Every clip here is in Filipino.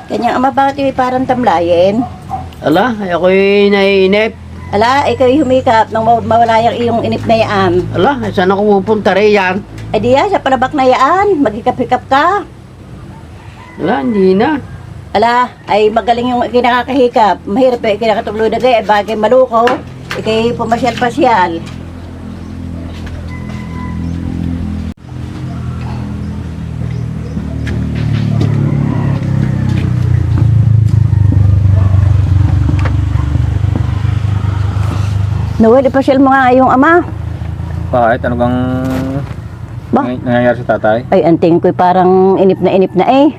Kanyang ama, bakit yung parang tamlayin? Ala, ako'y naiinip. Ala, ikaw'y humikap nang mawala yung iyong inip na yaan. Ala, saan ako pupunta rin yan? Ay diya, sa palabak na yaan, magikap-hikap ka. Ala, hindi na. Ala, ay magaling yung kinakakahikap. Mahirap yung kinakatuglo na gaya, bagay maluko. Ikay pumasyal-pasyal. Noel, ipasyal mo nga yung ama. Bakit? Ano bang Ba? nangyayari sa tatay? Ay, anting ko'y parang inip na eh.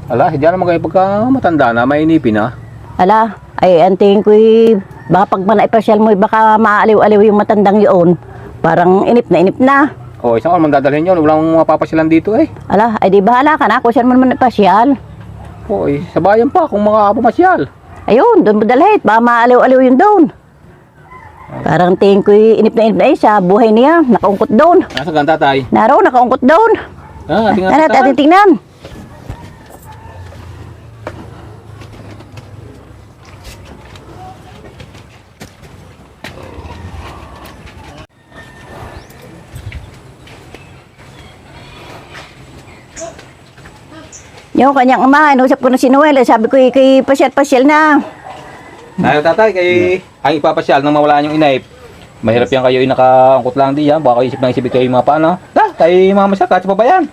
Ala, hindi naman kayo pagka matanda na, mainipin na. Ala, ay anting ko'y baka pag manaipasyal mo, baka maaaliw-aliw yung matandang yun. Parang inip na. O, isang oras man dadalhin yun, walang mapapasyalan dito eh. Ala, ay di bahala ka na, kung saan mo naman ipasyal. O, sa bayan pa, kung mga pumasyal. Ayun, doon mo dalhit, baka maaaliw-aliw yun doon. Parang tingin ko'y inip na sa buhay niya, nakaungkot doon. Nasa gan tatay? Naro, nakaungkot doon. Tingnan Ano, tatay. ating tingnan. Yung kanyang ama, inusap ko na si Noel, sabi ko, kay pasyal-pasyal na. Ayaw tatay, kay ang ipapasyal nang mawalaan yung inaip. Mahirap yan kayo nakaangkot lang diyan, baka isip ng isip kayo yung mga paano. Kay mama siya, kahit sa babayan.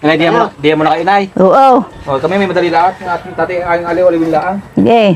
Inay, diyan mo na kayo, inay. Oo, O, kami may madali lahat, ng ating tatay ang aliw-aliwin lang. sige.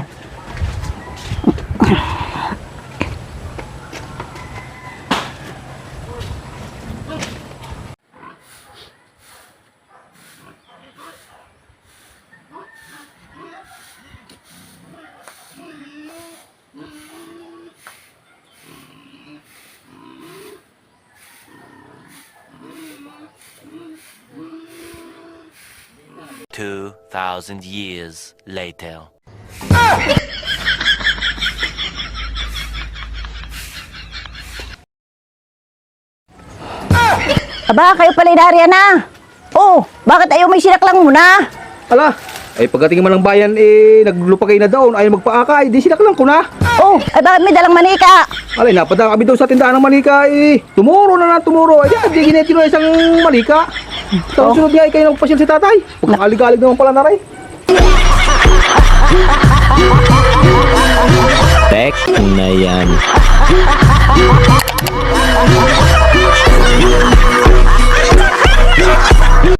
Two thousand years later. Aba, kayo pala inarya na. Oh, bakit ayaw may sinaklang muna? Ala, ay pagdating mo ng bayan, naglupa kayo na doon, ayaw magpaakay, di sinaklang ko na. Oh, ay bakit may dalang manika? Alay, napadang kami doon sa tindahan ng manika, tumuro na tumuro. Ay, di ginetino na isang manika. Sa sunod niya, kayo nagpasyal si tatay. Huwag makaligalig naman pala na rin. Tek na yan.